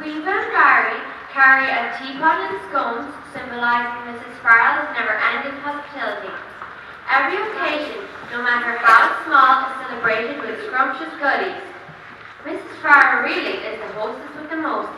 Reva and Barry carry a teapot and scones, symbolising Mrs. Farrell's never-ending hospitality. Every occasion, no matter how small, is celebrated with scrumptious goodies. Mrs. Farrell really is the hostess with the mostest.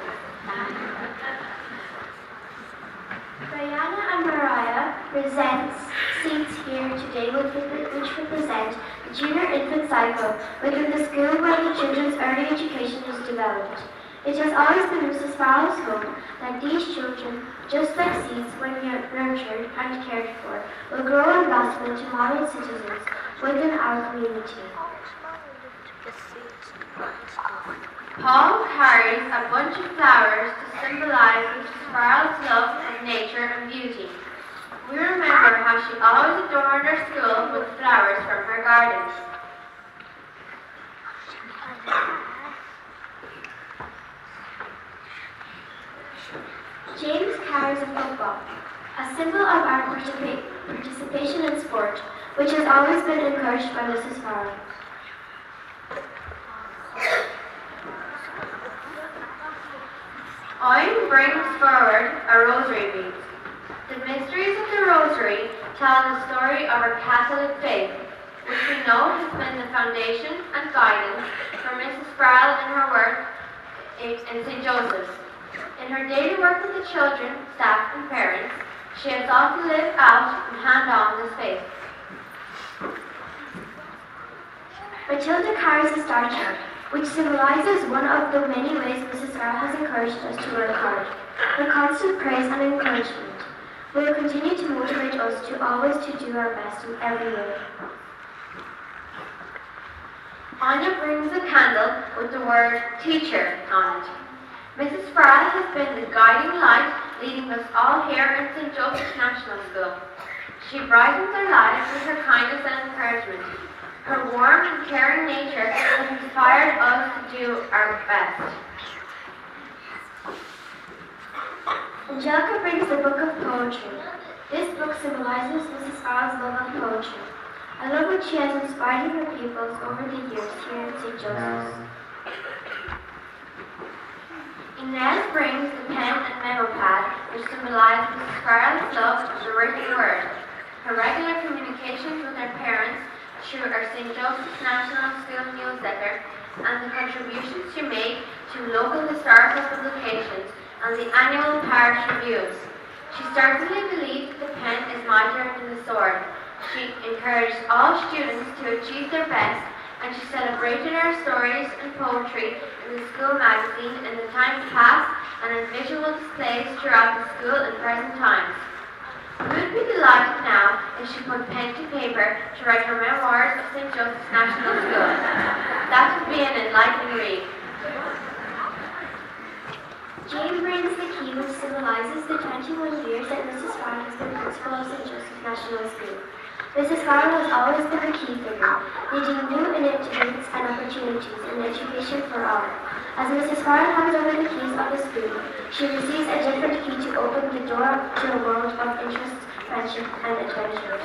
Brianna and Mariah presents seats here today which represent the junior infant cycle within the school where the children's early education is developed. It has always been Mrs. Farrell's hope that these children, just like seeds when nurtured and cared for, will grow and blossom into model citizens within our community. Paul carries a bunch of flowers to symbolize Mrs. Farrell's love of nature and beauty. We remember how she always adorned our school with flowers from her garden. James carries a football, a symbol of our participation in sport, which has always been encouraged by Mrs. Farrell. Owen brings forward a rosary bead. The mysteries of the rosary tell the story of our Catholic faith, which we know has been the foundation and guidance for Mrs. Farrell in her work in St. Joseph's. In her daily work with the children, staff and parents, she has sought to live out and hand on this faith. Matilda carries a star chart, which symbolizes one of the many ways Mrs. Farrell has encouraged us to work hard. Her constant praise and encouragement will continue to motivate us to always do our best in every way. Anya brings a candle with the word teacher on it. Mrs. Farrell has been the guiding light leading us all here in St. Joseph's National School. She brightens our lives with her kindness and encouragement. Her warm and caring nature has inspired us to do our best. Angelica brings the book of poetry. This book symbolizes Mrs. Farrell's love of poetry, a love which she has inspired in her pupils over the years here in St. Joseph's. Inez brings the pen and memo pad, which symbolize Mrs. Farrell's love of the written word. Her regular communications with her parents through our St. Joseph's National School newsletter and the contributions she made to local historical publications and the annual parish reviews. She certainly believed the pen is mightier than the sword. She encouraged all students to achieve their best, and she celebrated our stories and poetry in the school magazine in the times past and in visual displays throughout the school in present times. We would be delighted now if she put pen to paper to write her memoirs of St. Joseph's National School. That would be an enlightening read. Jane brings the key, which symbolizes the 21 years that Mrs. Farrell has been principal of St. Joseph's National School. Mrs. Farrell has always been a key figure, leading new initiatives and opportunities in education for all. As Mrs. Farrell hands over the keys of the school, she receives a different key to open the door to a world of interests, friendship, and adventures.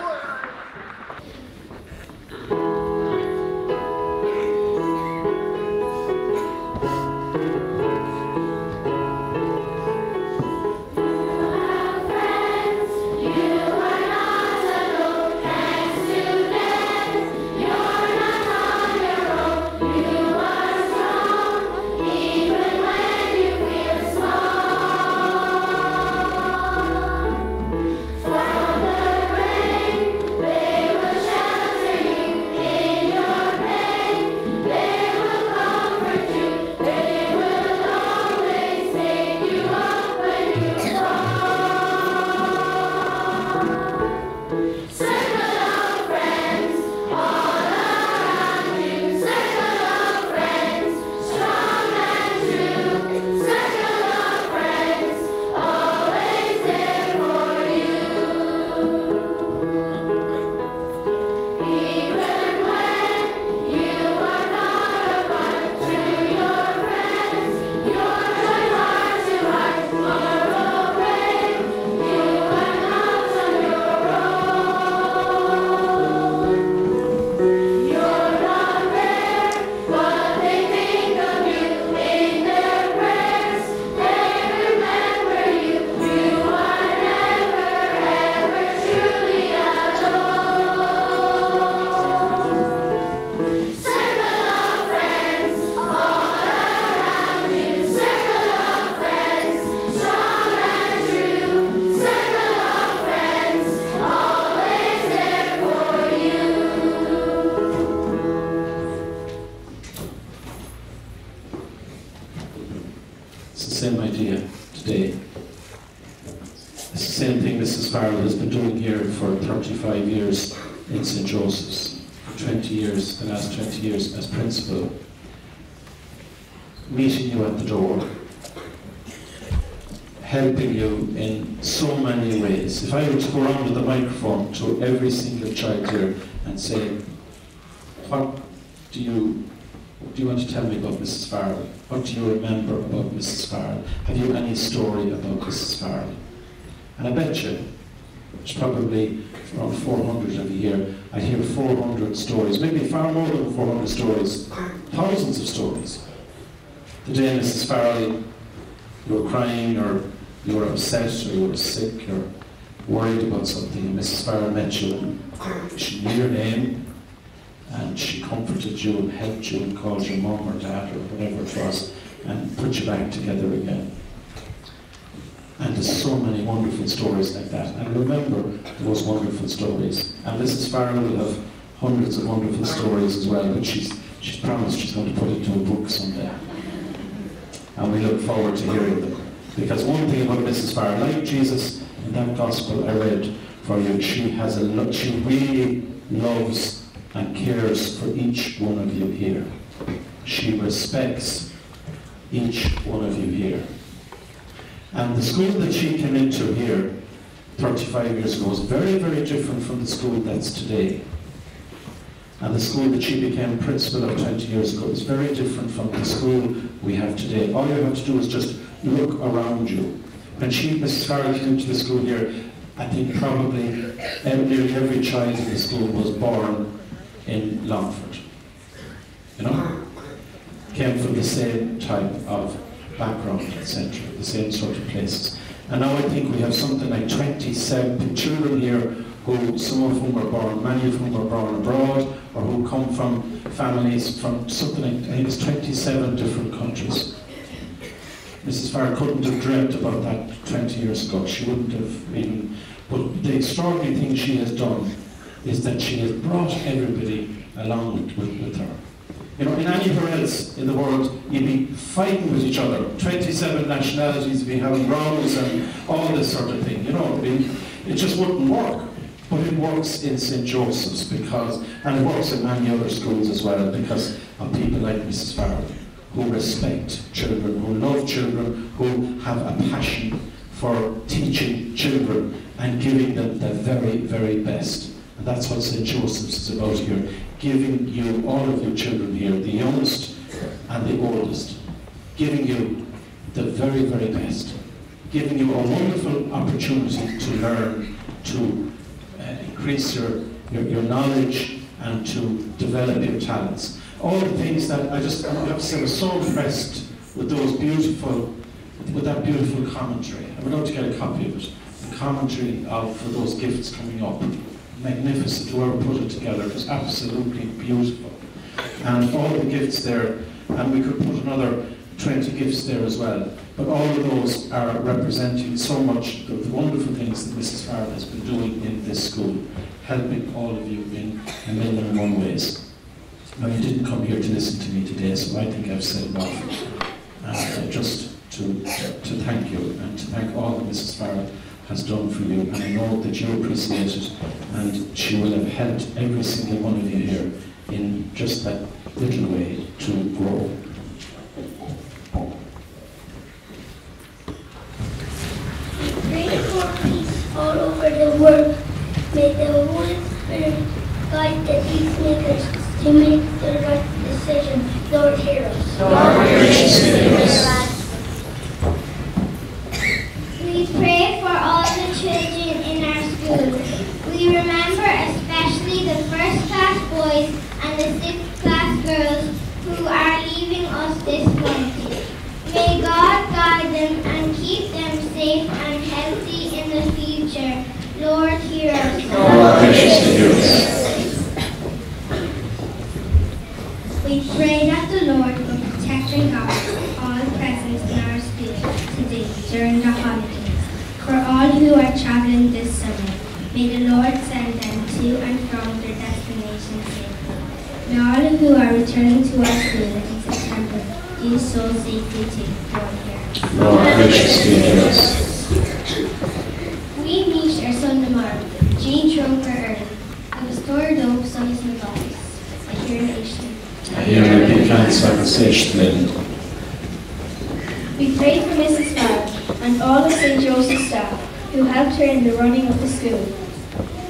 From the rain, It's the same idea today. It's the same thing Mrs. Farrell has been doing here for 35 years in St. Joseph's, for 20 years, the last 20 years as principal. Meeting you at the door, helping you in so many ways. If I were to go around with the microphone to every single child here and say, what do you want to tell me about Mrs. Farrell? What do you remember about Mrs. Farrell? Have you any story about Mrs. Farrell? And I bet you, there's probably around 400 of you here, I hear 400 stories, maybe far more than 400 stories, thousands of stories. The day Mrs. Farrell, you were crying, or you were upset, or you were sick, or worried about something, and Mrs. Farrell met you, and she knew your name, and she comforted you and helped you and called you mum or dad or whatever it was, and put you back together again. And there's so many wonderful stories like that. And remember those wonderful stories. And Mrs. Farrell will have hundreds of wonderful stories as well, but she's promised she's going to put it into a book someday. And we look forward to hearing them. Because one thing about Mrs. Farrell, like Jesus in that gospel I read for you, she really loves and cares for each one of you here. She respects each one of you here. And the school that she came into here 35 years ago was very, very different from the school that's today. And the school that she became principal of 20 years ago is very different from the school we have today. All you have to do is just look around you. When Mrs. Farrell came into the school here, I think probably nearly every child in the school was born in Longford. You know? Came from the same type of background, etc., the same sort of places. And now I think we have something like 27 children here who, some of whom were born, many of whom were born abroad, or who come from families from something like, I think it's 27 different countries. Mrs. Farrell couldn't have dreamt about that 20 years ago. She wouldn't have even, but the extraordinary thing she has done is that she has brought everybody along with her. You know, in anywhere else in the world, you'd be fighting with each other. 27 nationalities would be having rows and all this sort of thing. You know, it just wouldn't work. But it works in St. Joseph's and it works in many other schools as well, because of people like Mrs. Farrell, who respect children, who love children, who have a passion for teaching children and giving them the very, very best. And that's what St. Joseph's is about here, giving you, all of your children here, the youngest and the oldest, giving you the very, very best, giving you a wonderful opportunity to learn, to increase your knowledge and to develop your talents. All the things that I have to say, I was so impressed with that beautiful commentary. I'm going to get a copy of it. The commentary for those gifts coming up. Magnificent, whoever put it together. It was absolutely beautiful. And all the gifts there, and we could put another 20 gifts there as well. But all of those are representing so much of the wonderful things that Mrs. Farrell has been doing in this school, helping all of you in a million and one ways. Now, you didn't come here to listen to me today, so I think I've said enough. Just to thank you and to thank all that Mrs. Farrell has done for you, and I know that you appreciate it, and she will have helped every single one of you here in just that little way to grow. Pray for peace all over the world. May the Holy Spirit guide the peacemakers to make the right decision. Lord, hear us. Lord, hear us. We pray for all the children in our school. We remember especially the first class boys and the sixth class girls who are leaving us this month. May God guide them and keep them safe and healthy in the future. Lord, hear us. Lord, hear us. We pray that the Lord will protect and guide all present in our school today during the holidays. For all who are traveling this summer, may the Lord send them to and from their destination safely. May all who are returning to our school in September do so safely too. Lord, hear us. Lord, graciously hear us. We meet our son tomorrow, Jean Trumper Earl, agus Tor Dove Sonny's Matthias, a here nation. Here in the plans of the station. We prayed for Mrs. Farr and all of St. Joseph's staff who helped her in the running of the school.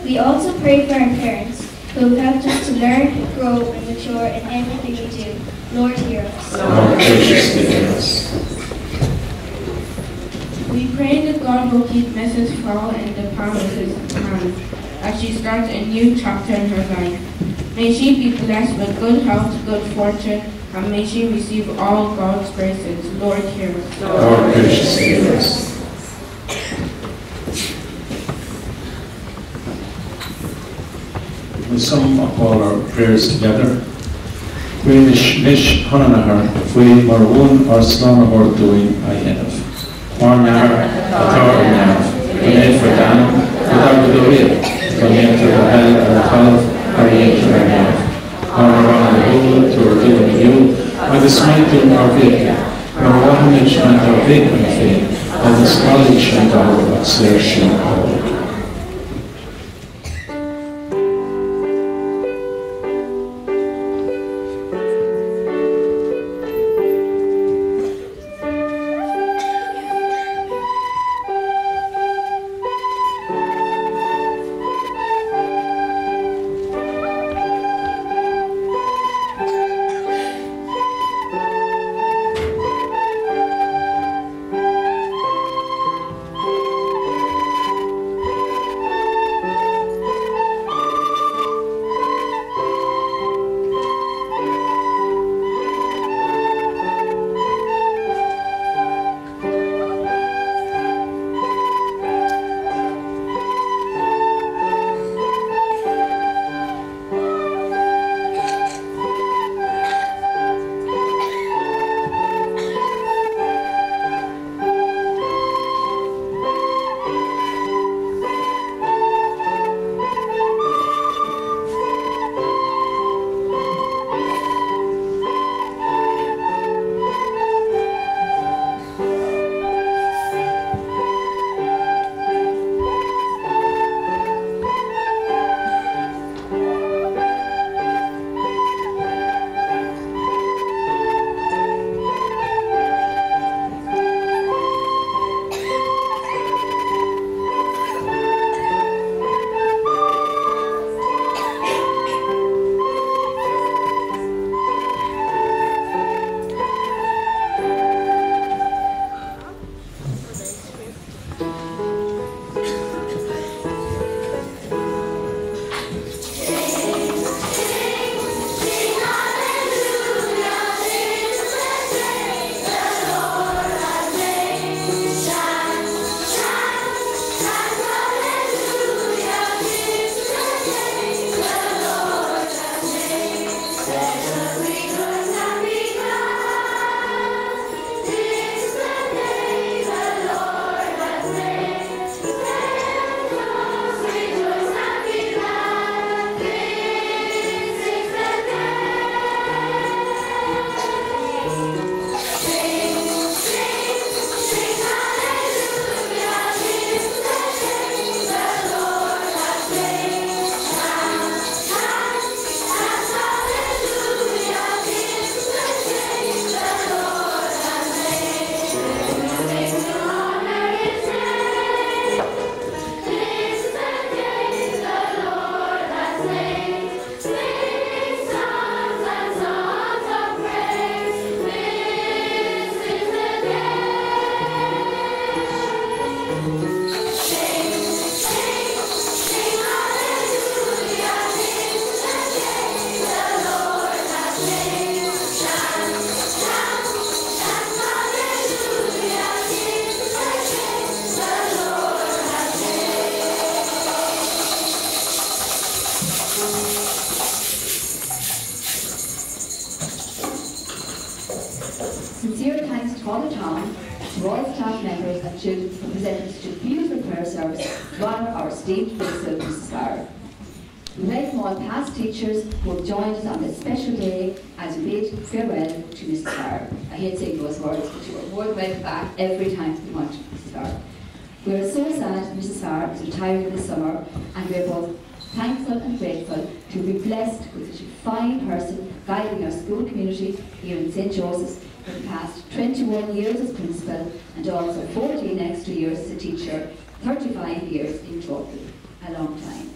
We also prayed for our parents who have helped us to learn, grow and mature in everything we do. Lord, hear us. Lord, graciously hear us. We pray that God will keep Mrs. Farr in the palm of His hand as she starts a new chapter in her life. May she be blessed with good health, good fortune, and may she receive all God's graces. Lord, hear us. Lord, graciously hear us. We sum up all our prayers together. We mish Hananahar, we marun or Slonahor doing Ayenov. Warnar, Athar, Renee for Dan, without the real, from the enter the hell and the 12, or the enter the nav. Honour the whole to reveal you, by the smiting our vehicle, nor wahanage and our vacant fame, by the knowledge and our exertion all. Sincere thanks to all the town, to all staff members and children who presented such a beautiful prayer service to honour our esteemed Bishop, Mrs. Farr. We welcome all past teachers who have joined us on this special day as we bid farewell to Mrs. Farr. I hate saying those words, but you are more than welcome back every time you want, Mrs. Farr. We are so sad Mrs. Farr is retiring this summer, and we are both thankful and grateful to be blessed with such a fine person guiding our school community here in St. Joseph's for the past 21 years as principal and also 14 extra years as a teacher, 35 years in total. A long time.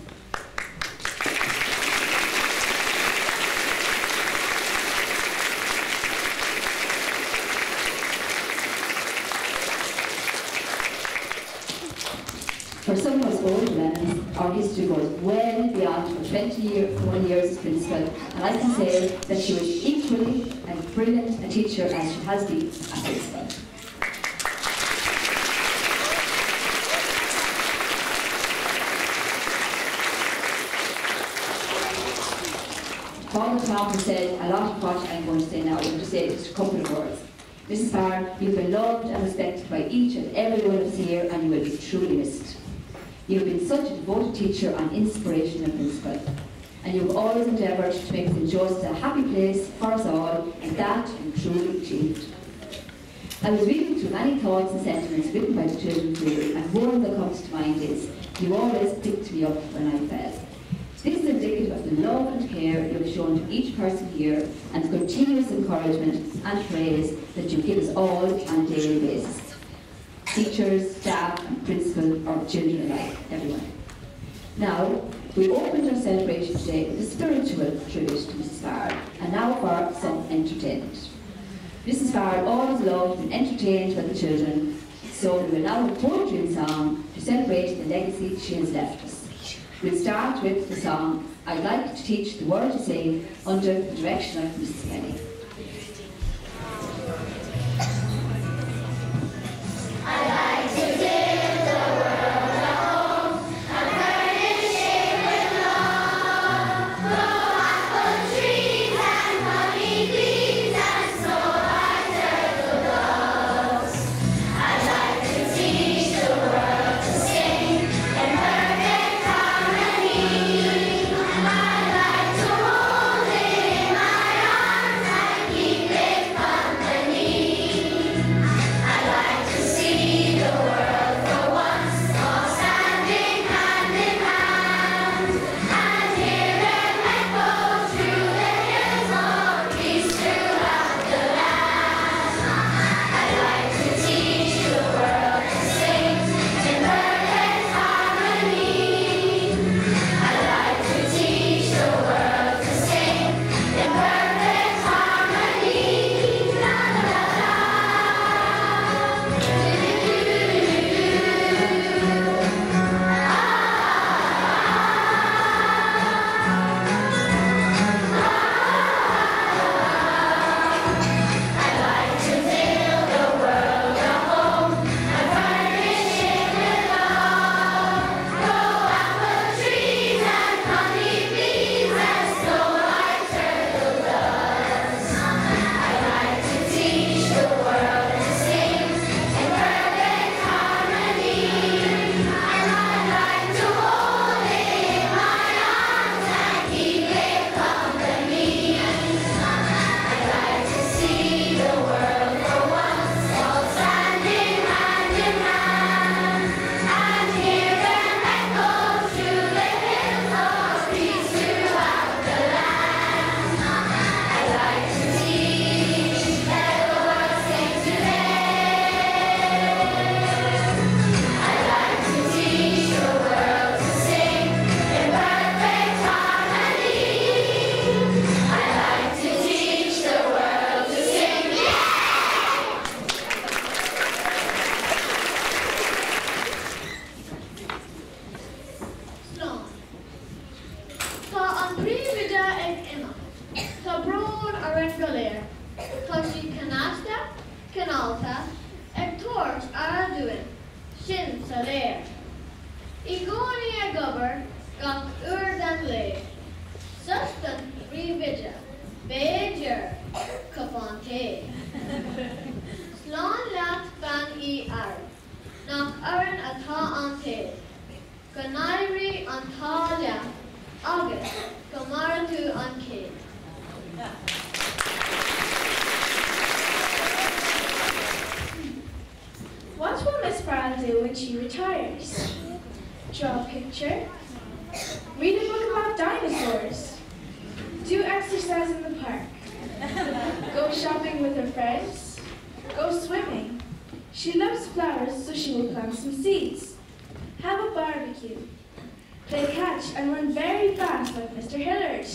For some of us older than our history goes well beyond her 21 years as principal, and I can say that she was equally as brilliant a teacher as she has been a principal. Paul Tom has said a lot of what I'm going to say now. I'm going to say just a couple of words. Mrs. Farr, you've been loved and respected by each and every one of us here, and you will be truly missed. You've been such a devoted teacher and inspirational principal, and you've always endeavoured to make St. Joseph's a happy place for us all, and that you truly achieved. I was reading through many thoughts and sentiments written by the children here, and one that comes to mind is, you always picked me up when I fell. This is indicative of the love and care you have shown to each person here, and the continuous encouragement and praise that you give us all on a daily basis. Teachers, staff, and principal, or children alike, everyone. Now, we opened our celebration today with a spiritual tribute to Mrs. Farr, and now for some entertainment. Mrs. Farr always loved and entertained with the children, so we will now have poetry and song to celebrate the legacy she has left us. We'll start with the song, I'd Like to Teach the World to Sing, under the direction of Mrs. Kelly. I'd like to give the world a home, a furnished shade with love, grow apple trees and honey bees and snow like turtle doves. I'd like to teach the world to sing in perfect harmony. I'd like to hold it in my arms and keep it company. I'd like to see the world for once, all standing hand in hand, and hear them echo through the hills of peace throughout the land. I'd like to teach the world to sing in perfect harmony. I'd like to teach the world to sing in perfect harmony. La la la I'd like to build the world a home and furnish it with love, grow apple trees and honey bees and snow like turtle doves. I'd like to teach the world to sing in perfect harmony. I'd like to hold it in my arms and keep it company. I'd like to see the world for once, all standing hand in hand, and hear them echo through the hills of peace throughout the land. I'd like to teach that the world sings today. I'd like to teach the world to sing in perfect harmony. I'd like to teach the world to sing. Slán. Tá an príomhide ag Imma. Tá brún ar an goléir. Tá sí canasta, canalta, ag tuairt ar a dúin, sin sa léir. I gcónaí a gobar gach uair den léir. Sustan príomhide, Béidir, cupán té. Slán leat fan í ar, nach aran atá an té. Go naimhrí an tá leat, August, Kamaratu on Kate. What will Miss Farrell do when she retires? Draw a picture, read a book about dinosaurs, do exercise in the park, go shopping with her friends, go swimming. She loves flowers, so she will plant some seeds, have a barbecue, play catch and run very fast like Mr. Hillard.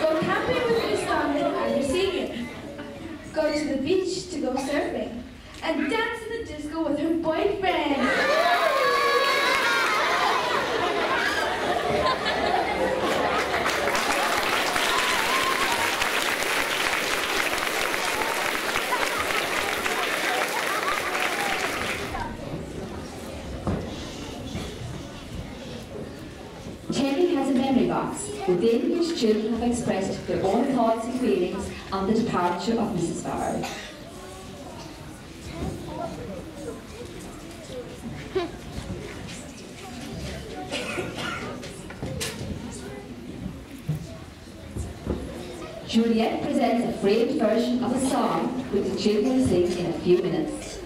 Go camping with Miss Donnell and her senior. Go to the beach to go surfing and dance in the disco with her boyfriend. Terry has a memory box within which children have expressed their own thoughts and feelings on the departure of Mrs. Farrell. Juliet presents a framed version of a song which the children will sing in a few minutes.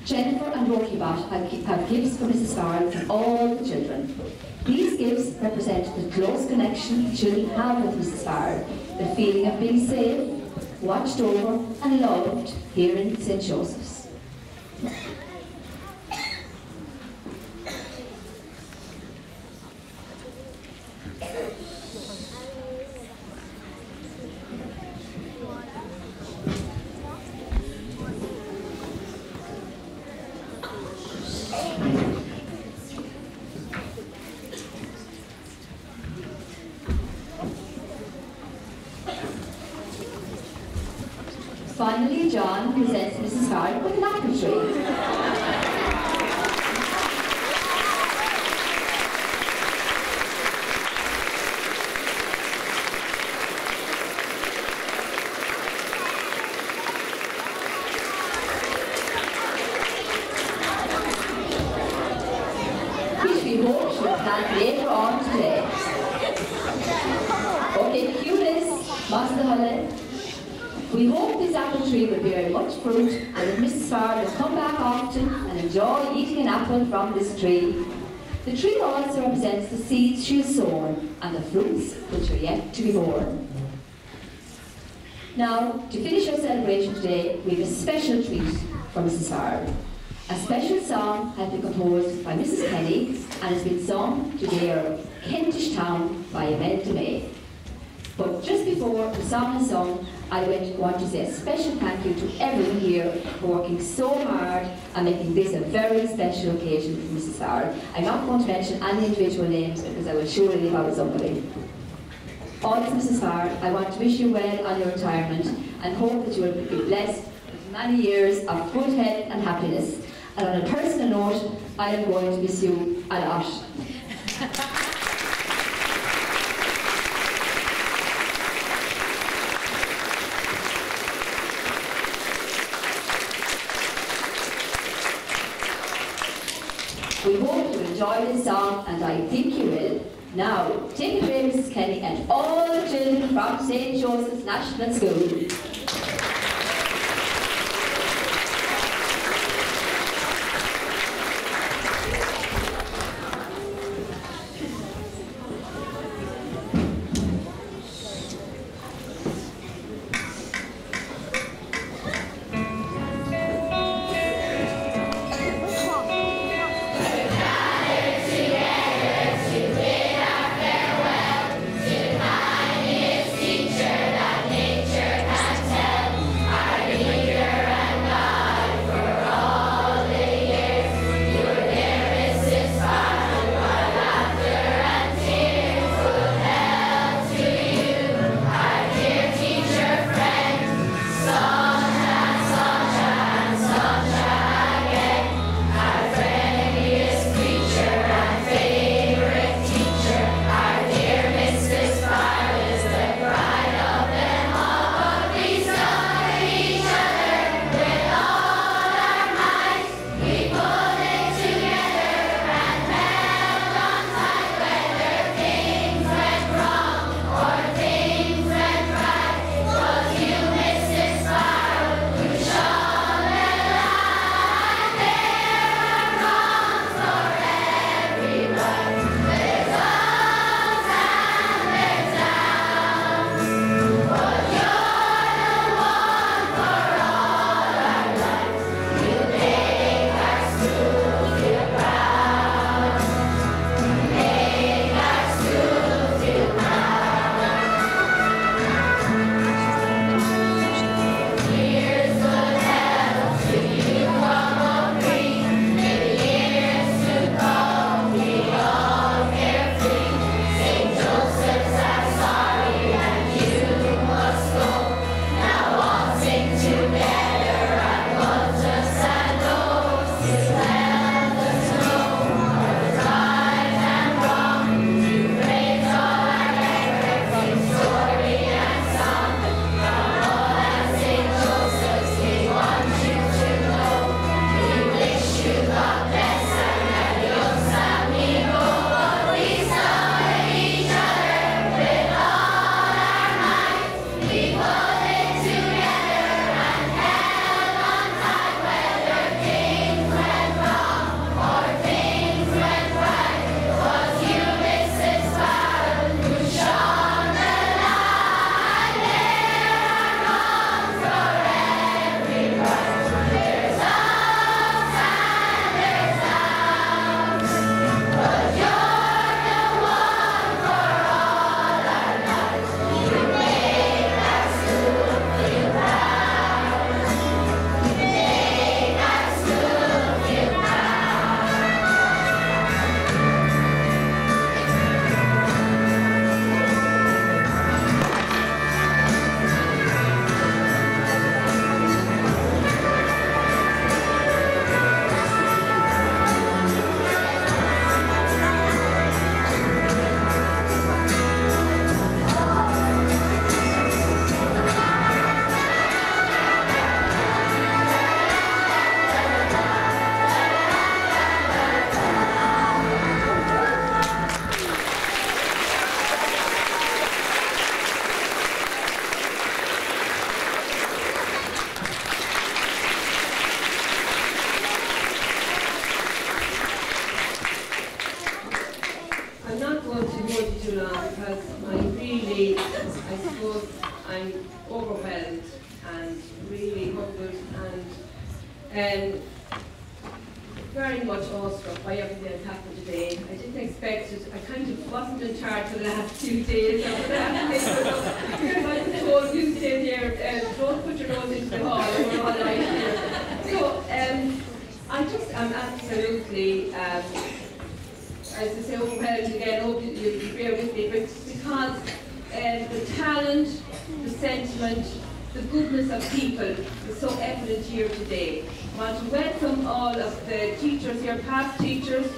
Jennifer and Rocky Bot have gifts for Mrs. Farrell from all the children. These gifts represent the close connection the children have with Mrs. Farrell, the feeling of being safe, watched over and loved here in St. Joseph's. Finally, John presents Mrs. Farrell with an apple tree. Which we hope she will plant later on today. Okay, cue this, Master Holland. We hope this apple tree will bear much fruit and that Mrs. Farrell will come back often and enjoy eating an apple from this tree. The tree also represents the seeds she has sown and the fruits which are yet to be born. Now, to finish our celebration today, we have a special treat for Mrs. Farrell. A special song has been composed by Mrs. Kenny and has been sung to their Kentish Town by Imelda May. But just before the song is sung, I want to say a special thank you to everyone here for working so hard and making this a very special occasion for Mrs. Farrell. I'm not going to mention any individual names because I will surely leave out somebody. Also, Mrs. Farrell, I want to wish you well on your retirement and hope that you will be blessed with many years of good health and happiness. And on a personal note, I am going to miss you a lot. We hope you enjoy this song, and I think you will. Now, take it away, Mrs. Kenny, and all the children from St. Joseph's National School. Teacher that nature has very much awestruck by everything that's happened today. I didn't expect it. I kind of wasn't in charge for the last few days. I was told you stay here, don't put your nose into the hall, we're all right here. So I just am absolutely, as I say, overwhelmed again. I hope you bear with me, but because the talent, the sentiment, the goodness of people is so evident here today. I want to welcome all of the teachers here, past teachers,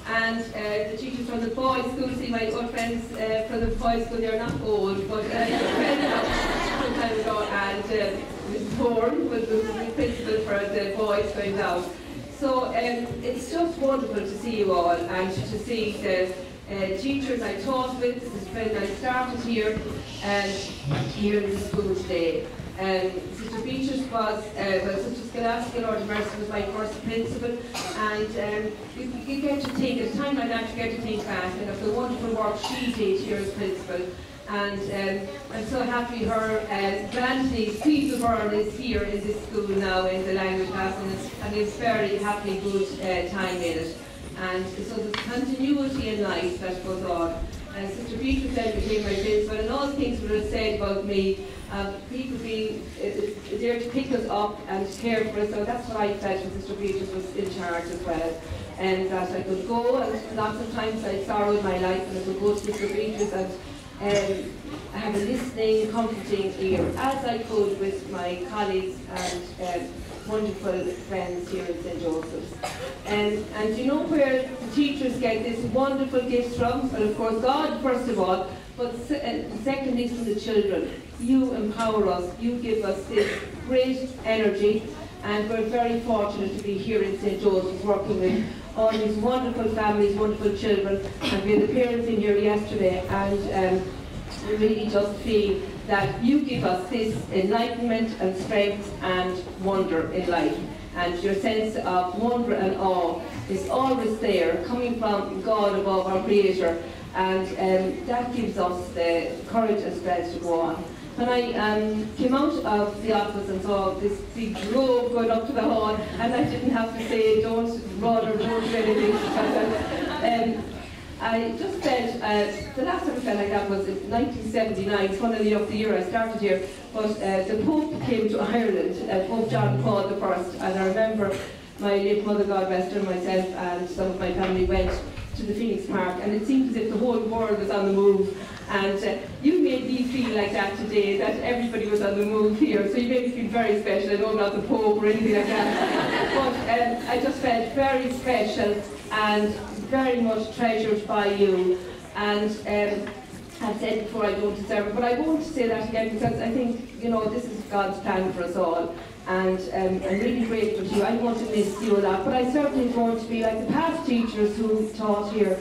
and the teachers from the boys' school. See my old friends from the boys' school, they're not old, but friends some time ago, and Ms. Thorne was the principal for the boys going down. So it's just wonderful to see you all, and to see the teachers I taught with. This is when I started here, here in the school today. Sister Beatrice was, Sister Scholastica, Lord of Mercy, was my first principal, and you get to think, at a time like that, you get to think back and of the wonderful work she did here as principal. And I'm so happy her grandniece, Peter Byrne, is here in this school now in the language class, and it's very happy, good time in it. And so there's continuity in life that goes on. And Sister Beatrice then became my principal, and all things that were said about me, people being there to pick us up and care for us. So that's what I felt when Sister Beatrice was in charge as well. And that I could go, and lots of times I sorrowed my life, and I could go to Sister Beatrice and have a listening, comforting ear, as I could with my colleagues and wonderful friends here in St. Joseph's. And you know where the teachers get this wonderful gift from? Well, of course, God, first of all, but secondly, from the children. You empower us, you give us this great energy, and we're very fortunate to be here in St. Joseph's working with all these wonderful families, wonderful children, and we had the parents in here yesterday, and we really just feel that you give us this enlightenment and strength and wonder in life. And your sense of wonder and awe is always there, coming from God above, our Creator, and that gives us the courage and strength to go on. When I came out of the office and saw this big robe going up to the hall, and I didn't have to say, don't run or don't do anything. I just felt, the last time I felt like that was in 1979, it's funnily enough the year I started here, but the Pope came to Ireland, Pope John Paul I, and I remember my late mother, God rest her, myself and some of my family went to the Phoenix Park, and it seemed as if the whole world was on the move. And you made me feel like that today, that everybody was on the move here, so you made me feel very special. I know I'm not the Pope or anything like that, but I just felt very special and very much treasured by you. And I've said before I don't deserve it, but I won't say that again, because I think, you know, this is God's plan for us all. And I'm really grateful to you. I want to miss you a lot, but I certainly want to be like the past teachers who taught here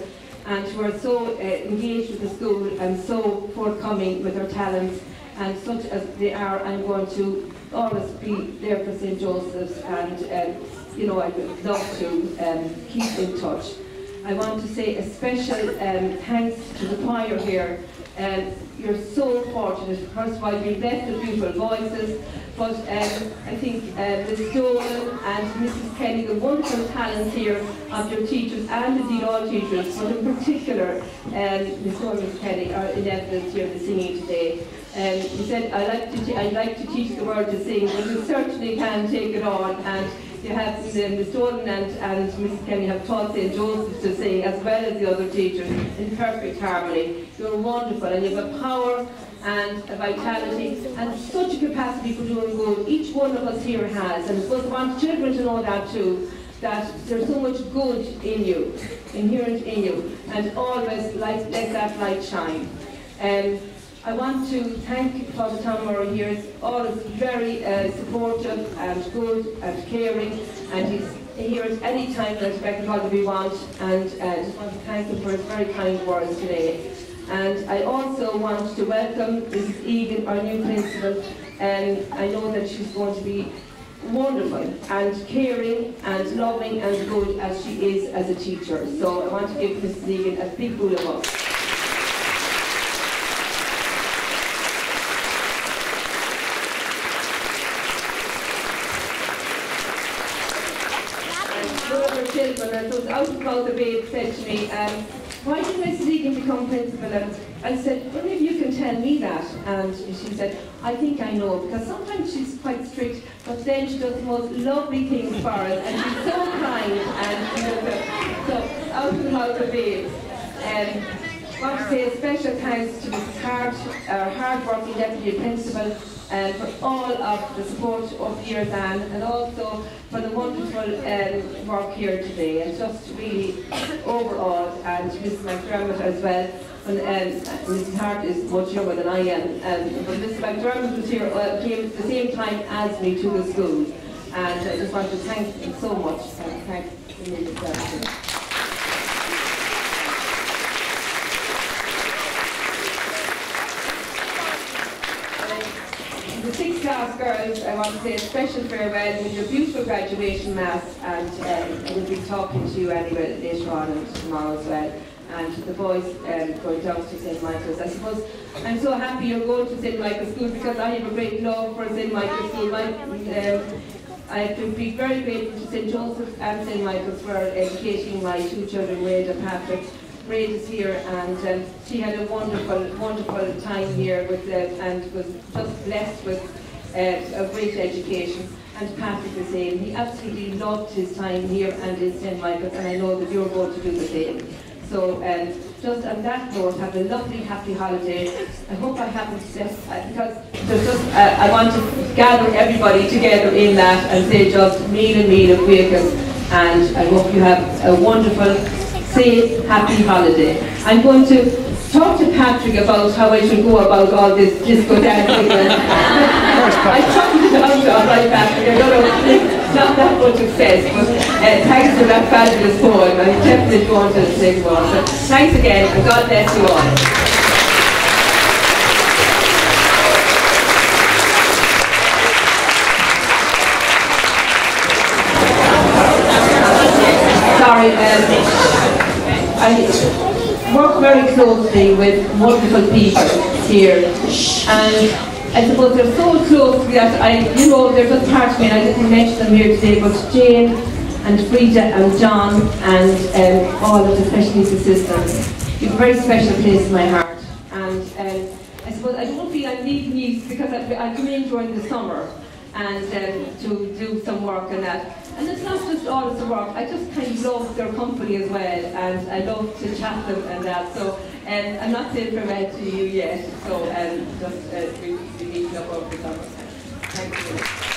and who are so engaged with the school and so forthcoming with their talents, and such as they are. I'm going to always be there for St. Joseph's, and you know, I would love to keep in touch. I want to say a special thanks to the choir here. You're so fortunate. First of all, you've been blessed with beautiful voices, but I think Ms. Dolan and Mrs. Kenny, the wonderful talents here of your teachers, and indeed all teachers, but in particular Ms. Dolan and Mrs. Kenny are in evidence here in the singing today. You said, I'd like to teach the word to sing, but you certainly can take it on, and you have Ms. Dolan and Mrs. Kenny have taught St. Joseph's to sing, as well as the other teachers, in perfect harmony. You're wonderful, and you have a power and a vitality and such a capacity for doing good. Each one of us here has, and I suppose I want children to know that too, that there's so much good in you, inherent in you, and always let that light shine. I want to thank Father Tom Murray here. He's always very supportive and good and caring, and he's here at any time that Rebecca Holder we want, and I just want to thank him for his very kind words today. And I also want to welcome Mrs. Egan, our new principal, and I know that she's going to be wonderful and caring and loving and good as she is as a teacher. So I want to give Mrs. Egan a big bull of us. children, and so out of mouth the babe said to me, why did Miss Deegan become principal? And I said, well, maybe you can tell me that. And she said, I think I know, because sometimes she's quite strict, but then she does the most lovely things for us, and she's so kind, and so out of the mouth of babes. I want to say a special thanks to Mrs. Hart, our hard-working deputy principal, for all of the support of years on, and also for the wonderful work here today, and just really overall, and Mrs. McDermott as well. Mrs. Hart is much younger than I am, but Mrs. McDermott was here, came at the same time as me to the school, and I just want to thank them so much, and thank Mrs. McDermott. The 6th class girls, I want to say a special farewell with your beautiful graduation mass, and we'll be talking to you anyway later on and tomorrow as well. And the boys going down to St. Michael's. I suppose I'm so happy you're going to St. Michael's School, because I have a great love for St. Michael's School. I have to be very grateful to St. Joseph's and St. Michael's for educating my 2 children, Wade and Patrick. Wade is here, and she had a wonderful, wonderful time here with and was just blessed with a great education. And Patrick the same. He absolutely loved his time here and in St. Michael's, and I know that you're going to do the same. So just on that note, have a lovely, happy holiday. I hope I haven't said, because there's just, I want to gather everybody together in that and say just Míle Míle Buíochas, and I hope you have a wonderful, safe, happy holiday. I'm going to talk to Patrick about how I should go about all this disco dancing. I talked it out all right, Patrick. I don't know, not that much success, but thanks for that fabulous poem. I'm definitely going to sing one. So thanks again, and God bless you all. Sorry, I work very closely with wonderful people here, and I suppose they're so close that they're just part of me, and I didn't mention them here today, but Jane and Frida and John and all of the special needs assistants, you have a very special place in my heart. And I suppose I don't feel I'm leaving you, because I come in during the summer and to do some work and that. And it's not just all of the work, I just kind of love their company as well, and I love to chat them and that. So I'm not saying farewell to you yet, so just we need to look over the summer. Thank you.